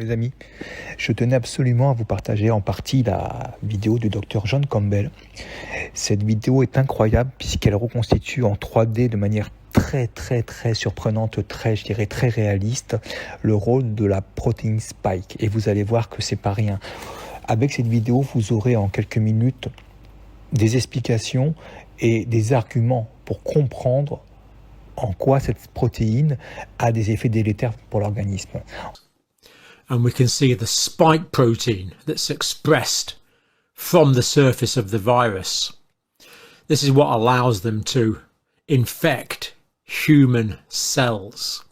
les amis, je tenais absolument à vous partager en partie la vidéo du Dr Campbell. Cette vidéo est incroyable puisqu'elle reconstitue en 3D de manière très surprenante, je dirais très réaliste, le rôle de la protéine spike. Et vous allez voir que c'est pas rien. Avec cette vidéo, vous aurez en quelques minutes des explications et des arguments pour comprendre en quoi cette protéine a des effets délétères pour l'organisme. And we can see the spike protein that's expressed from the surface of the virus. This is what allows them to infect human cells.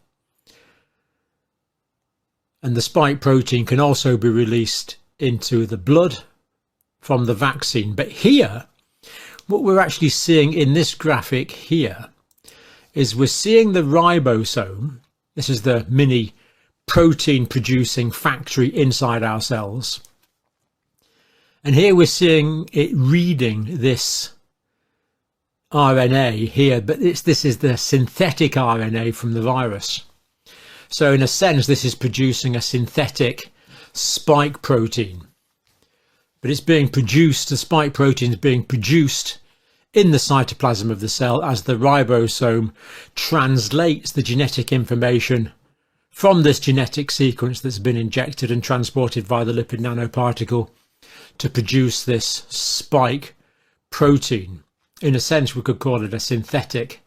And the spike protein can also be released into the blood from the vaccine. But here, what we're actually seeing in this graphic here is we're seeing the ribosome. This is the mini protein producing factory inside our cells. And here we're seeing it reading this RNA here, but this is the synthetic RNA from the virus. So in a sense, this is producing a synthetic spike protein. But it's being produced, the spike protein is being produced in the cytoplasm of the cell as the ribosome translates the genetic information from this genetic sequence that's been injected and transported via the lipid nanoparticle to produce this spike protein. In a sense, we could call it a synthetic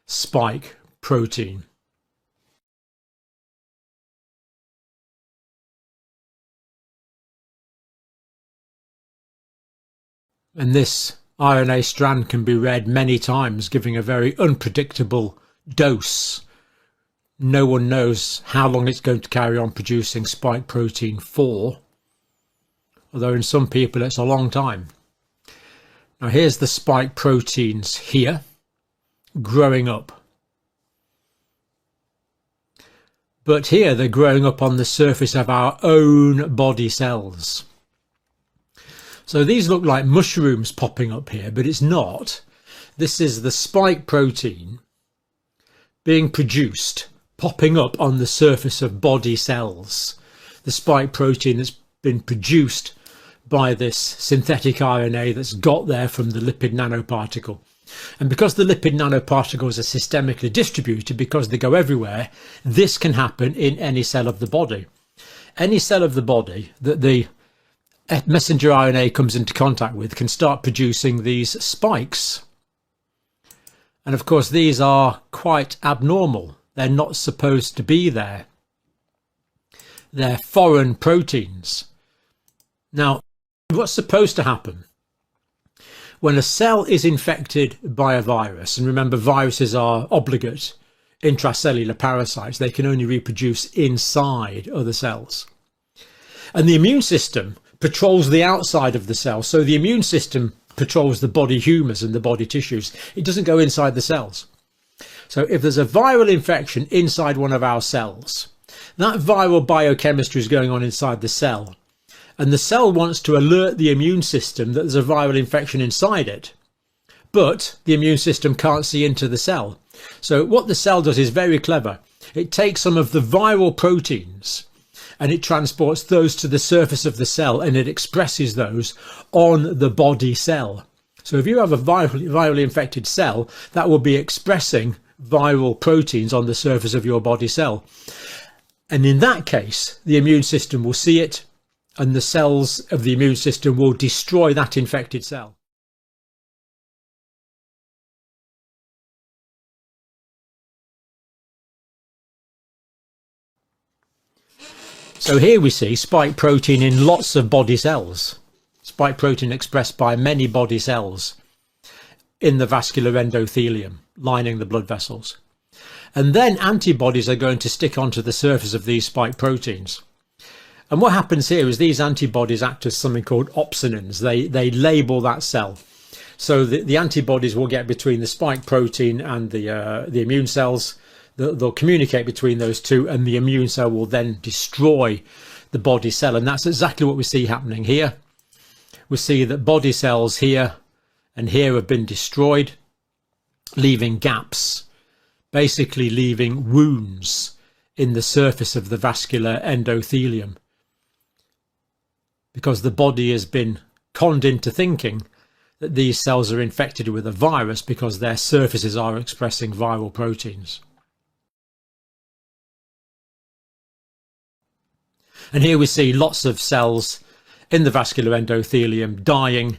spike protein. And this RNA strand can be read many times, giving a very unpredictable dose. No one knows how long it's going to carry on producing spike protein for, although in some people it's a long time. Now here's the spike proteins here, growing up. But here they're growing up on the surface of our own body cells. So these look like mushrooms popping up here, but it's not. This is the spike protein being produced, popping up on the surface of body cells. The spike protein that's been produced by this synthetic RNA that's got there from the lipid nanoparticle. And because the lipid nanoparticles are systemically distributed, because they go everywhere, this can happen in any cell of the body. Any cell of the body that the messenger RNA comes into contact with can start producing these spikes. And of course, these are quite abnormal. They're not supposed to be there. They're foreign proteins. Now, what's supposed to happen when a cell is infected by a virus? And remember, viruses are obligate intracellular parasites. They can only reproduce inside other cells. And the immune system patrols the outside of the cell. So the immune system patrols the body humours and the body tissues. It doesn't go inside the cells. So if there's a viral infection inside one of our cells, that viral biochemistry is going on inside the cell. And the cell wants to alert the immune system that there's a viral infection inside it. But the immune system can't see into the cell. So what the cell does is very clever. It takes some of the viral proteins and it transports those to the surface of the cell and it expresses those on the body cell. So if you have a virally infected cell, that will be expressing viral proteins on the surface of your body cell. And in that case, the immune system will see it and the cells of the immune system will destroy that infected cell. So here we see spike protein in lots of body cells. Spike protein expressed by many body cells in the vascular endothelium lining the blood vessels. And then antibodies are going to stick onto the surface of these spike proteins. And what happens here is these antibodies act as something called opsonins. They label that cell. So the antibodies will get between the spike protein and the immune cells. They'll communicate between those two and the immune cell will then destroy the body cell. And that's exactly what we see happening here. We see that body cells here and here have been destroyed, leaving gaps, basically leaving wounds in the surface of the vascular endothelium. because the body has been conned into thinking that these cells are infected with a virus because their surfaces are expressing viral proteins. And here we see lots of cells in the vascular endothelium dying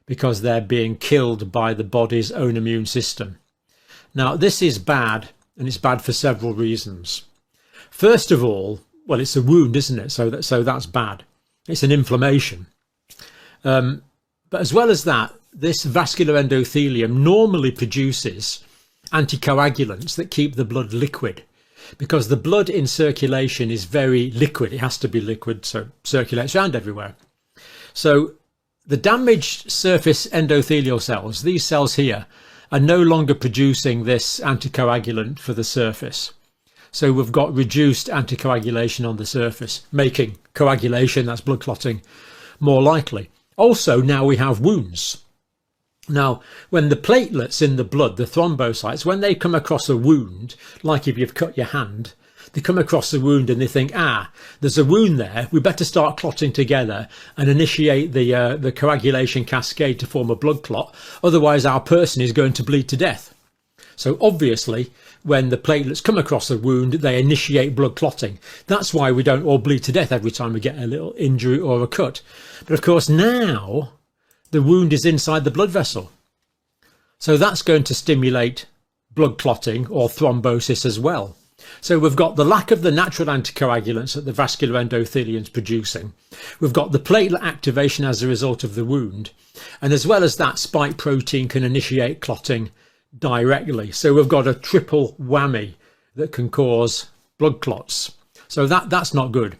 because they're being killed by the body's own immune system. Now, this is bad, and it's bad for several reasons. First of all, well, it's a wound, isn't it? So that's bad. It's an inflammation. But as well as that, this vascular endothelium normally produces anticoagulants that keep the blood liquid, because the blood in circulation is very liquid. It has to be liquid, so it circulates around everywhere. So the damaged surface endothelial cells, these cells here, are no longer producing this anticoagulant for the surface. So we've got reduced anticoagulation on the surface, making coagulation, that's blood clotting, more likely. Also, now we have wounds. Now, when the platelets in the blood, the thrombocytes, when they come across a wound, like if you've cut your hand, they come across a wound and they think, there's a wound there, we better start clotting together and initiate the coagulation cascade to form a blood clot, otherwise our person is going to bleed to death. So obviously, when the platelets come across a wound, they initiate blood clotting. That's why we don't all bleed to death every time we get a little injury or a cut. But of course now, the wound is inside the blood vessel. So that's going to stimulate blood clotting or thrombosis as well. So we've got the lack of the natural anticoagulants that the vascular endothelium is producing. We've got the platelet activation as a result of the wound. And as well as that, spike protein can initiate clotting directly. So we've got a triple whammy that can cause blood clots. So that's not good,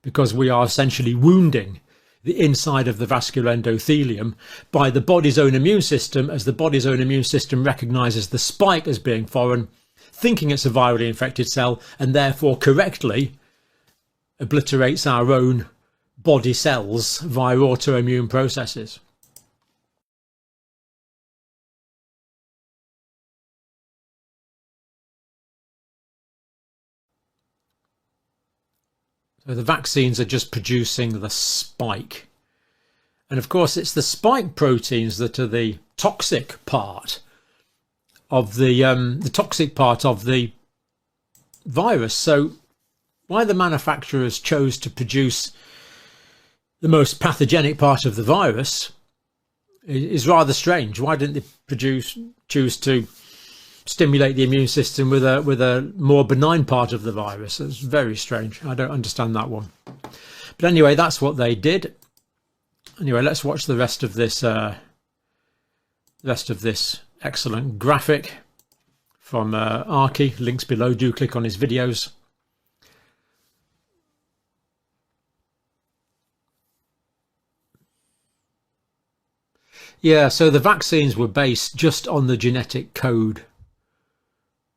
because we are essentially wounding the inside of the vascular endothelium by the body's own immune system, as the body's own immune system recognises the spike as being foreign, thinking it's a virally infected cell, and therefore correctly obliterates our own body cells via autoimmune processes. So the vaccines are just producing the spike. And of course, it's the spike proteins that are the toxic part of the virus. So why the manufacturers chose to produce the most pathogenic part of the virus is rather strange. Why didn't they choose to stimulate the immune system with a more benign part of the virus? It's very strange. I don't understand that one. But anyway, that's what they did. Anyway, let's watch the rest of this excellent graphic from Arki. Links below. Do click on his videos. Yeah, so the vaccines were based just on the genetic code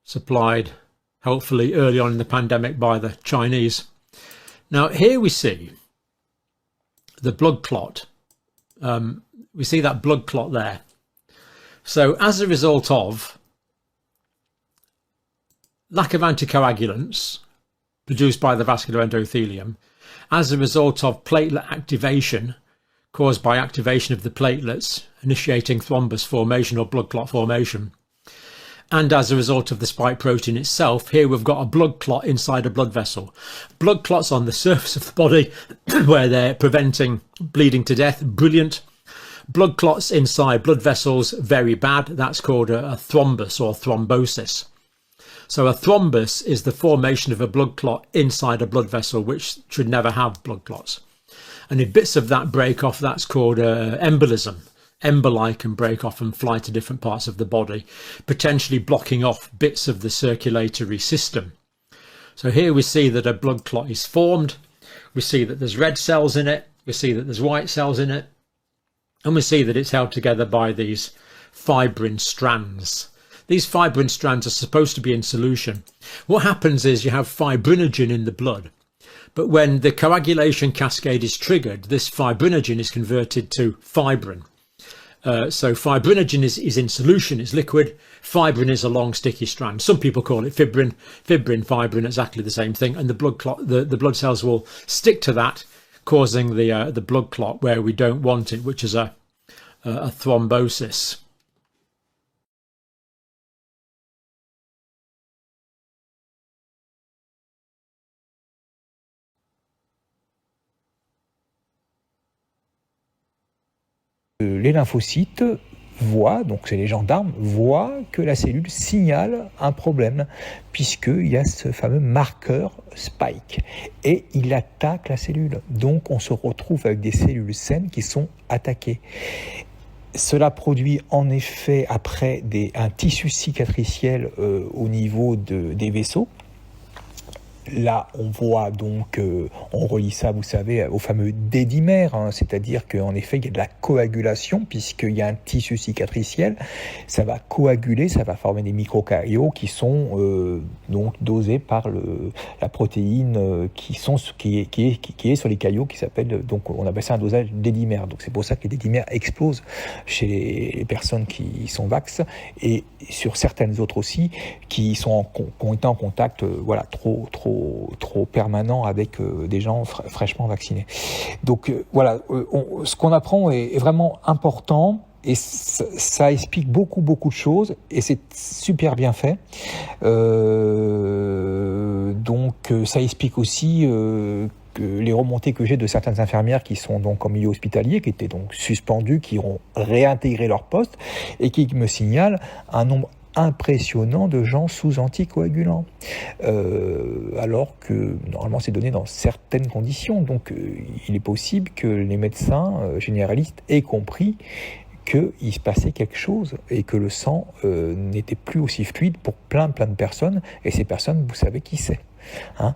supplied, hopefully early on in the pandemic, by the Chinese. Now here we see the blood clot. We see that blood clot there. So as a result of lack of anticoagulants produced by the vascular endothelium, as a result of platelet activation caused by activation of the platelets, initiating thrombus formation or blood clot formation, and as a result of the spike protein itself, here we've got a blood clot inside a blood vessel. Blood clots on the surface of the body where they're preventing bleeding to death, brilliant. Blood clots inside blood vessels, very bad. That's called a thrombus or thrombosis. So a thrombus is the formation of a blood clot inside a blood vessel, which should never have blood clots. And if bits of that break off, that's called embolism. Emboli can break off and fly to different parts of the body, potentially blocking off bits of the circulatory system. So here we see that a blood clot is formed. We see that there's red cells in it. We see that there's white cells in it. And we see that it's held together by these fibrin strands. These fibrin strands are supposed to be in solution. What happens is you have fibrinogen in the blood. But when the coagulation cascade is triggered, this fibrinogen is converted to fibrin. So fibrinogen is in solution, it's liquid. Fibrin is a long sticky strand. Some people call it fibrin, fibrin, exactly the same thing. And the blood cells will stick to that, causing the blood clot where we don't want it, which is a thrombosis. Les lymphocytes voient, donc c'est les gendarmes, voient que la cellule signale un problème, puisqu'il y a ce fameux marqueur spike, et il attaque la cellule. Donc on se retrouve avec des cellules saines qui sont attaquées. Cela produit en effet après un tissu cicatriciel au niveau des vaisseaux. Là, on voit donc, on relie ça, vous savez, au fameux dédimère, hein, c'est-à-dire qu'en effet, il y a de la coagulation, puisqu'il y a un tissu cicatriciel, ça va coaguler, ça va former des microcaillots qui sont donc dosés par la protéine qui est sur les caillots, qui s'appelle, donc on appelle ça un dosage dédimère. Donc c'est pour ça que les dédimères explosent chez les personnes qui sont vax, et sur certaines autres aussi, qui ont été en contact, voilà, trop permanent avec des gens fraîchement vaccinés. Donc voilà, ce qu'on apprend est vraiment important, et ça explique beaucoup de choses, et c'est super bien fait. Donc ça explique aussi les remontées que j'ai de certaines infirmières qui sont donc en milieu hospitalier, qui étaient donc suspendues, qui ont réintégré leur poste, et qui me signalent un nombre impressionnant de gens sous anticoagulants, alors que normalement c'est donné dans certaines conditions. Donc il est possible que les médecins généralistes aient compris qu'il se passait quelque chose et que le sang n'était plus aussi fluide pour plein de personnes, et ces personnes, vous savez qui c'est, hein.